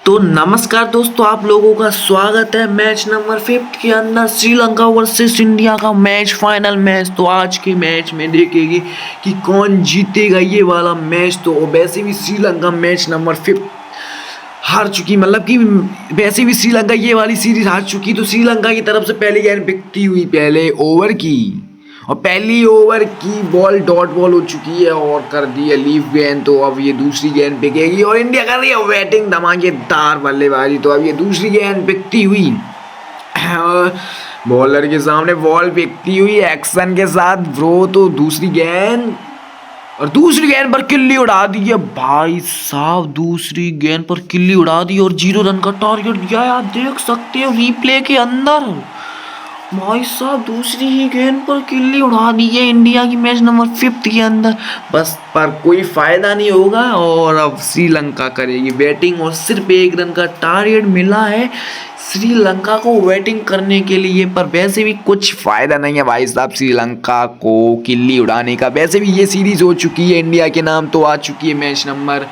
तो नमस्कार दोस्तों, आप लोगों का स्वागत है मैच नंबर 5 के अंदर श्रीलंका वर्सेस इंडिया का मैच, फाइनल मैच। तो आज के मैच में देखेंगे कि कौन जीतेगा ये वाला मैच। तो वैसे भी श्रीलंका मैच नंबर 5 हार चुकी, मतलब कि वैसे भी श्रीलंका ये वाली सीरीज हार चुकी। तो श्रीलंका की तरफ से पहली गेंद बिकती हुई पहले ओवर की, और पहली ओवर की बॉल डॉट बॉल हो चुकी है और कर दी है लीफ गेंद। तो अब ये दूसरी गेंद बिकेगी और इंडिया कर रही है बैटिंग धमाकेदार बल्लेबाजी। तो अब ये दूसरी गेंद बिकती हुई बॉलर के सामने बॉल बिकती हुई एक्शन के साथ ब्रो। तो दूसरी गेंद पर किल्ली उड़ा दी है भाई साहब, दूसरी गेंद पर किल्ली उड़ा दी और 0 रन का टारगेट दिया है। आप देख सकते हो रिप्ले के अंदर भाई साहब, दूसरी ही गेंद पर किल्ली उड़ा दी है इंडिया की मैच नंबर 5 के अंदर। बस पर कोई फायदा नहीं होगा और अब श्रीलंका करेगी बैटिंग और सिर्फ 1 रन का टारगेट मिला है श्रीलंका को बैटिंग करने के लिए। पर वैसे भी कुछ फायदा नहीं है भाई साहब श्रीलंका को किल्ली उड़ाने का। वैसे भी ये सीरीज हो चुकी है, इंडिया के नाम तो आ चुकी है मैच नंबर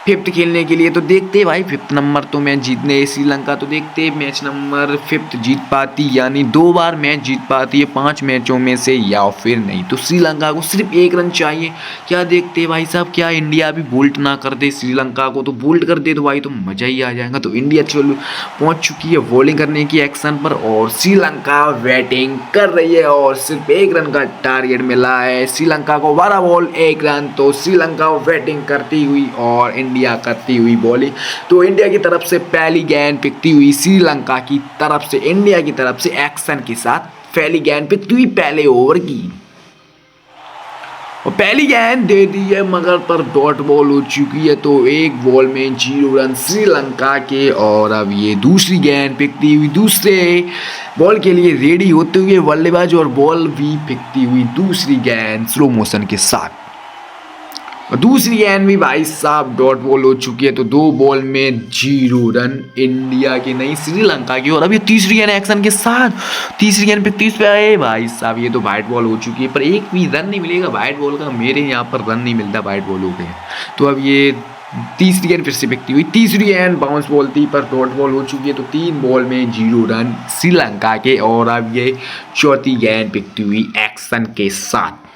5 खेलने के लिए। तो देखते हैं भाई 5 नंबर तो मैच जीतने श्रीलंका। तो देखते हैं मैच नंबर 5 जीत पाती, यानी 2 बार मैच जीत पाती है 5 मैचों में से, या फिर नहीं। तो श्रीलंका को सिर्फ 1 रन चाहिए। क्या देखते हैं भाई साहब, क्या इंडिया भी बोल्ट ना कर दे श्रीलंका को? तो बोल्ट कर दे तो भाई तो मजा ही आ जाएगा। तो इंडिया चलो पहुंच चुकी है बॉलिंग करने की एक्शन पर और श्रीलंका बैटिंग कर रही है और सिर्फ 1 रन का टारगेट मिला है श्रीलंका को। 12 बॉल 1 रन। तो श्रीलंका बैटिंग करती हुई और इंडिया करती हुई बॉलिंग। तो इंडिया की तरफ से पहली गेंद पिकती हुई श्रीलंका की तरफ से, इंडिया की तरफ से एक्शन के साथ पहली गेंद पिकती हुई पहले ओवर की और पहली गेंद दे दी है, मगर पर डॉट बॉल हो चुकी है। तो 1 बॉल में 0 रन श्रीलंका के। और अब ये दूसरी गेंद पिकती हुई दूसरे बॉल के लिए रेडी होते हुए बल्लेबाज, और बॉल भी पिकती हुई दूसरी गेंद स्लो मोशन के साथ। और दूसरी गेंद भी भाई साहब डॉट बॉल हो चुकी है। तो 2 बॉल में 0 रन इंडिया की नहीं श्रीलंका की। और अब ये तीसरी गेंद एक्शन के साथ, तीसरी गेंद पे 30 पे आए भाई साहब, ये तो वाइट बॉल हो चुकी है। पर एक भी रन नहीं मिलेगा वाइट बॉल का, मेरे यहाँ पर रन नहीं मिलता वाइट बॉल हो गए। तो अब ये तीसरी गेंद फिर से बिकती हुई, तीसरी गेंद बाउंस बॉल थी पर डॉट बॉल हो चुकी है। तो 3 बॉल में 0 रन श्रीलंका के। और अब ये चौथी गेंद बिकती हुई एक्शन के साथ,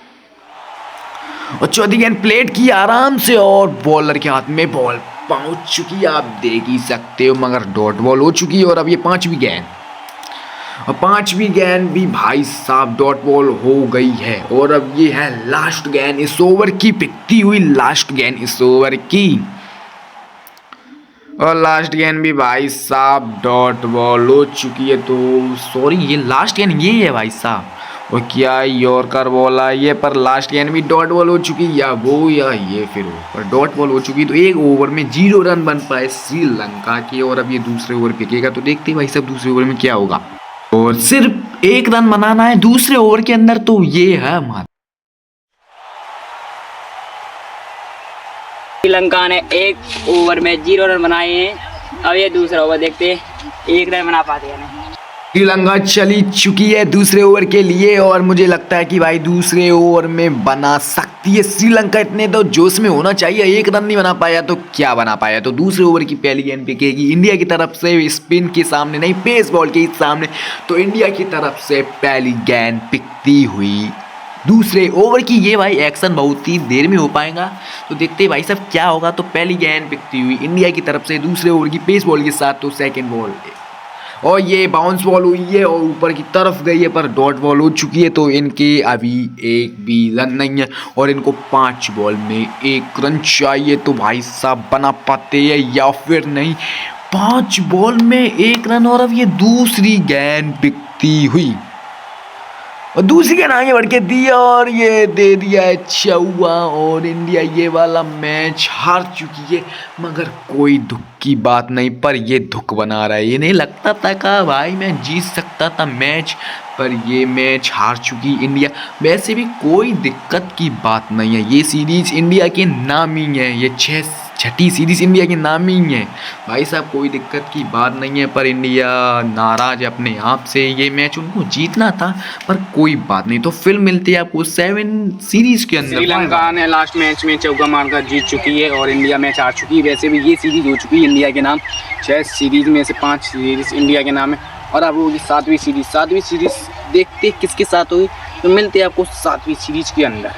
और चौथी गेंद प्लेट की आराम से और बॉलर के हाथ में बॉल पहुंच चुकी है, आप देख ही सकते हो, मगर डॉट बॉल हो चुकी है। और अब ये पांचवी गेंद, और पांचवी गेंद भी भाई साहब डॉट बॉल हो गई है। और अब ये है लास्ट गेंद इस ओवर की, पिकती हुई लास्ट गेंद इस ओवर की, और लास्ट गेंद भी भाई साहब डॉट बॉल हो चुकी है। तो सॉरी, ये लास्ट गेंद ये है भाई साहब, और क्या यॉर्कर बॉल आई है, पर लास्ट गेंद भी डॉट बॉल हो चुकी, या वो या ये फिर वो, पर डॉट बॉल हो चुकी। तो 1 ओवर में 0 रन बन पाए श्रीलंका के। और अब ये दूसरे ओवर पिकेगा। तो देखते हैं भाई साहब दूसरे ओवर में क्या होगा। और सिर्फ 1 रन बनाना है दूसरे ओवर के अंदर। तो ये है हमारा श्रीलंका ने 1 ओवर में 0 रन बनाए हैं। अब ये दूसरा ओवर देखते हैं 1 रन बना पाते हैं नहीं। श्रीलंका चली चुकी है दूसरे ओवर के लिए, और मुझे लगता है कि भाई दूसरे ओवर में बना सकती है श्रीलंका। इतने तो जोश में होना चाहिए, 1 रन नहीं बना पाया तो क्या बना पाया। तो दूसरे ओवर की पहली गेंद पिकेगी इंडिया की तरफ से, स्पिन के सामने नहीं, पेस बॉल के सामने। तो इंडिया की तरफ से पहली गेंद पिकती हुई दूसरे ओवर की। ये भाई एक्शन बहुत ही देर में हो पाएगा, तो देखते हैं भाई साहब क्या होगा। तो पहली गेंद पिकती हुई इंडिया की तरफ से दूसरे ओवर की पेस बॉल के साथ। तो सेकंड बॉल, और ये बाउंस बॉल हुई है और ऊपर की तरफ गई है, पर डॉट बॉल हो चुकी है। तो इनके अभी 1 भी रन नहीं है और इनको 5 बॉल में 1 रन चाहिए। तो भाई साहब बना पाते हैं या फिर नहीं। 5 बॉल में 1 रन। और अब ये दूसरी गेंद बिकती हुई, और दूसरी गेंद आगे बढ़ के दी और ये दे दिया है चौका, और इंडिया ये वाला मैच हार चुकी है। मगर कोई दुख की बात नहीं, पर ये दुख बना रहा है। ये नहीं लगता था का भाई मैं जीत सकता था मैच, पर ये मैच हार चुकी इंडिया। वैसे भी कोई दिक्कत की बात नहीं है, ये सीरीज इंडिया के नाम ही है। ये 6 छठी सीरीज इंडिया के नाम ही है भाई साहब। कोई दिक्कत की बात नहीं है, पर इंडिया नाराज है अपने आप से। ये मैच उनको जीतना था, पर कोई बात नहीं। तो फिर मिलते हैं आपको 7 सीरीज के अंदर। श्रीलंका ने लास्ट मैच में चौका मारकर जीत चुकी है और इंडिया मैच हार चुकी है। वैसे भी ये सीरीज हो चुकी है इंडिया के नाम। 6 सीरीज में से 5 सीरीज इंडिया के नाम है और अब होगी 7वीं सीरीज। 7वीं सीरीज देखते किसके साथ होगी, तो मिलते हैं आपको 7वीं सीरीज के अंदर।